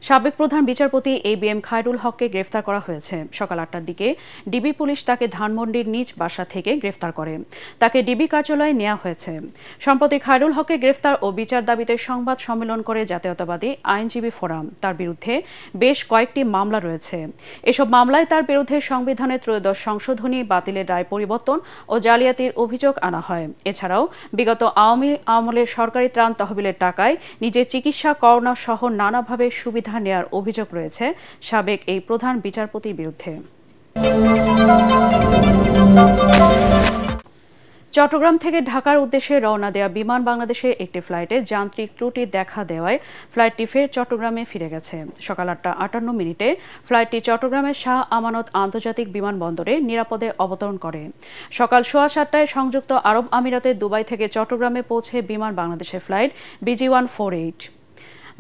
সাবেক প্রধান বিচারপতি এবিএম খায়রুল হককে গ্রেফতার করা হয়েছে। সকাল ৮টার দিকে ডিবি পুলিশ তাকে ধানমন্ডির নিজ বাসা থেকে গ্রেফতার করে। তাকে ডিবি কার্যালয়ে নেওয়া হয়েছে। সম্প্রতি খায়রুল হককে গ্রেফতার ও বিচার দাবিতে সংবাদ সম্মেলন করে জাতীয়তাবাদী আইনজীবী ফোরাম। তার বিরুদ্ধে বেশ কয়েকটি মামলা রয়েছে। এসব মামলায় তার বিরুদ্ধে সংবিধানের ত্রয়োদশ সংশোধনী বাতিলের রায় পরিবর্তন ও জালিয়াতির অভিযোগ আনা হয়। এছাড়াও বিগত আওয়ামী আমলের সরকারি ত্রাণ তহবিলের টাকায় নিজের চিকিৎসা করানো সহ নানাভাবে সুবিধা নেয়ার অভিযোগ রয়েছে সাবেক এই প্রধান বিচারপতির বিরুদ্ধে। চট্টগ্রাম থেকে ঢাকার উদ্দেশ্যে রওনা দেওয়া বিমান বাংলাদেশের একটি ফ্লাইটে যান্ত্রিক ত্রুটি দেখা দেওয়ায় ফ্লাইটটি ফের চট্টগ্রামে ফিরে গেছে। সকাল ৮টা ৫৮ ফ্লাইটটি চট্টগ্রামের শাহ আমানত আন্তর্জাতিক বিমানবন্দরে নিরাপদে অবতরণ করে। সকাল ৭:১৫টায় সংযুক্ত আরব আমিরাতের দুবাই থেকে চট্টগ্রামে পৌঁছে বিমান বাংলাদেশের ফ্লাইট BG-148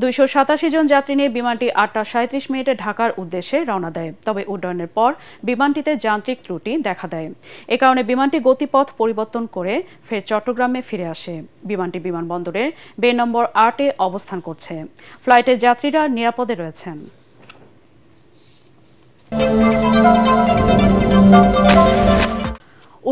২৮৭ জন যাত্রী নিয়ে বিমানটি ৮টা ৩৭ ঢাকার উদ্দেশ্যে রওনা দেয়। তবে উড্ডয়নের পর বিমানটিতে যান্ত্রিক ত্রুটি দেখা দেয়। এ কারণে বিমানটি গতিপথ পরিবর্তন করে ফের চট্টগ্রামে ফিরে আসে। বিমানটি বিমানবন্দরের বে নম্বর ৮-এ অবস্থান করছে। ফ্লাইটের যাত্রীরা নিরাপদে রয়েছেন।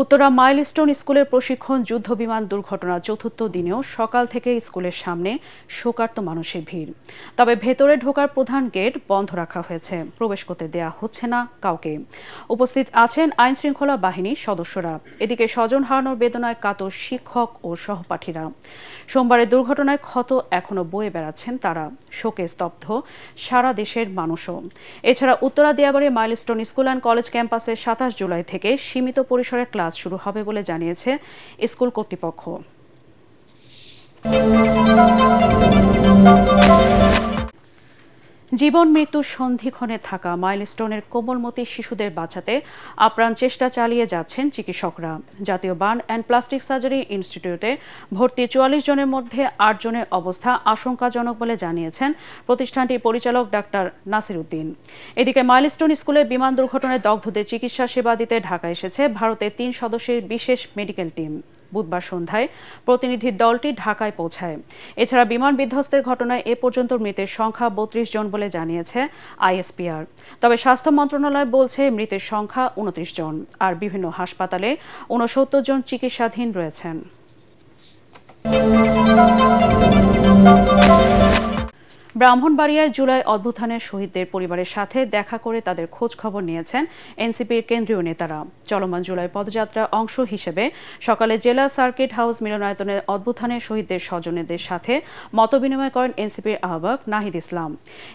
উত্তরা মাইলস্টোন স্কুলের প্রশিক্ষণ যুদ্ধবিমান দুর্ঘটনার চতুর্থ দিনেও সকাল থেকে স্কুলের সামনে শোকার্ত মানুষের ভিড়। তবে ভেতরে ঢোকার প্রধান গেট বন্ধ রাখা হয়েছে, প্রবেশ করতে দেয়া হচ্ছে না কাউকে। উপস্থিত আছেন আইনশৃঙ্খলা বাহিনীর সদস্যরা। এদিকে স্বজন হারানোর বেদনায় কাতর শিক্ষক ও সহপাঠীরা। সোমবারের দুর্ঘটনায় ক্ষত এখনো বয়ে বেড়াচ্ছেন তারা। শোকে স্তব্ধ সারা দেশের মানুষও। এছাড়া Uttara Diabari milestone school and college ক্যাম্পাসে ২৭ জুলাই থেকে সীমিত পরিসরে ক্লাস শুরু হবে বলে জানিয়েছে স্কুল কর্তৃপক্ষ। জীবন মৃত্যুর সন্ধিক্ষণে থাকা মাইলস্টোনের কোমলমতি শিশুদের বাঁচাতে আপ্রাণ চেষ্টা চালিয়ে যাচ্ছেন চিকিৎসকরা। জাতীয় বার্ন অ্যান্ড প্লাস্টিক সার্জারি ইনস্টিটিউটে ভর্তি ৪৪ জনের মধ্যে ৮ জনের অবস্থা আশঙ্কাজনক বলে জানিয়েছেন প্রতিষ্ঠানটির পরিচালক ডাক্তার নাসির উদ্দিন। এদিকে মাইলস্টোন স্কুলে বিমান দুর্ঘটনায় দগ্ধদের চিকিৎসা সেবা দিতে ঢাকা এসেছে ভারতের ৩ সদস্যের বিশেষ মেডিকেল টিম। বুধবার সন্ধ্যায় প্রতিনিধি দলটি ঢাকায় পৌঁছায়। এছাড়া বিমান বিধ্বস্তের ঘটনায় এ পর্যন্ত মৃতের সংখ্যা ৩২ জন বলে জানিয়েছে ISPR। তবে স্বাস্থ্য মন্ত্রণালয় বলছে মৃতের সংখ্যা ২৯ জন, আর বিভিন্ন হাসপাতালে ৬৯ জন চিকিৎসাধীন রয়েছেন। ব্রাহ্মণবাড়িয়ায় জুলাই অভ্যুত্থানের শহীদদের পরিবারের সাথে দেখা করে তাদের খোঁজ খবর নিয়েছেন এনসিপির কেন্দ্রীয় নেতারা। চলমান জুলাই পদযাত্রার অংশ হিসেবে সকালে জেলা সার্কিট হাউস মিলনায়তনে অভ্যুত্থানের শহীদদের স্বজনেদের সাথে মতবিনিময় করেন এনসিপির আহ্বায়ক নাহিদ ইসলাম।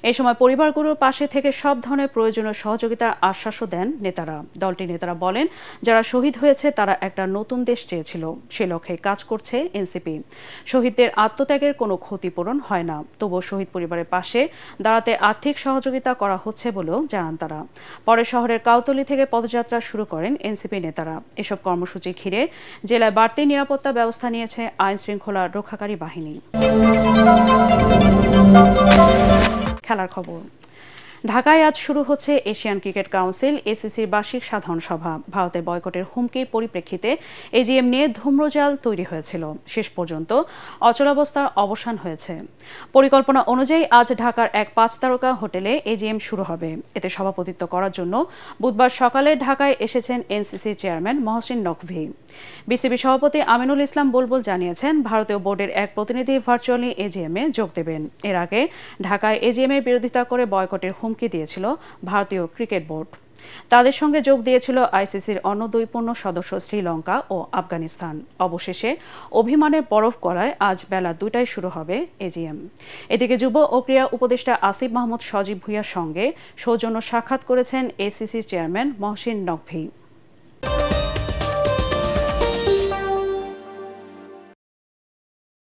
এ সময় পরিবারগুলোর পাশে থেকে সব ধরনের প্রয়োজনীয় সহযোগিতার আশ্বাসও দেন নেতারা। দলটির নেতারা বলেন, যারা শহীদ হয়েছে তারা একটা নতুন দেশ চেয়েছিল, সে লক্ষ্যে কাজ করছে এনসিপি। শহীদদের আত্মত্যাগের কোনো ক্ষতিপূরণ হয় না, তবুও শহীদ পরিবারের পাশে দাঁড়াতে আর্থিক সহযোগিতা করা হচ্ছে বলেও জানান তারা। পরে শহরের কাউতলী থেকে পদযাত্রা শুরু করেন এনসিপি নেতারা। এসব কর্মসূচি ঘিরে জেলায় বাড়তি নিরাপত্তা ব্যবস্থা নিয়েছে আইন শৃঙ্খলা রক্ষাকারী বাহিনী। খেলার খবর। ঢাকায় আজ শুরু হচ্ছে এশিয়ান ক্রিকেট কাউন্সিল ACCর বার্ষিক সাধারণ সভা। ভারতের বয়কটের হুমকির পরিপ্রেক্ষিতে AGM নিয়ে ধূম্রজাল তৈরি হয়েছিল। শেষ পর্যন্ত অচলাবস্থার অবসান হয়েছে। পরিকল্পনা অনুযায়ী আজ ঢাকার এক ৫ তারকা হোটেলে AGM শুরু হবে। এতে সভাপতিত্ব করার জন্য বুধবার সকালে ঢাকায় এসেছেন NCCর চেয়ারম্যান মহসিন নকভী। বিসিবি সভাপতি আমিনুল ইসলাম বুলবুল জানিয়েছেন, ভারতীয় বোর্ডের এক প্রতিনিধি ভার্চুয়ালি AGM-এ যোগ দেবেন। এর আগে ঢাকায় AGM-এর বিরোধিতা করে বয়কটের হুমকি দিয়েছিল ভারতীয় ক্রিকেট বোর্ড। তাদের সঙ্গে যোগ দিয়েছিল ICCর অন্য ২ পূর্ণ সদস্য শ্রীলঙ্কা ও আফগানিস্তান। অবশেষে অভিমানের বরফ গড়ায় আজ বেলা ২টায় শুরু হবে AGM। এদিকে যুব ও ক্রীড়া উপদেষ্টা আসিফ মাহমুদ সজীব ভুঁইয়ার সঙ্গে সৌজন্য সাক্ষাৎ করেছেন ACCর চেয়ারম্যান মহসিন নকভী।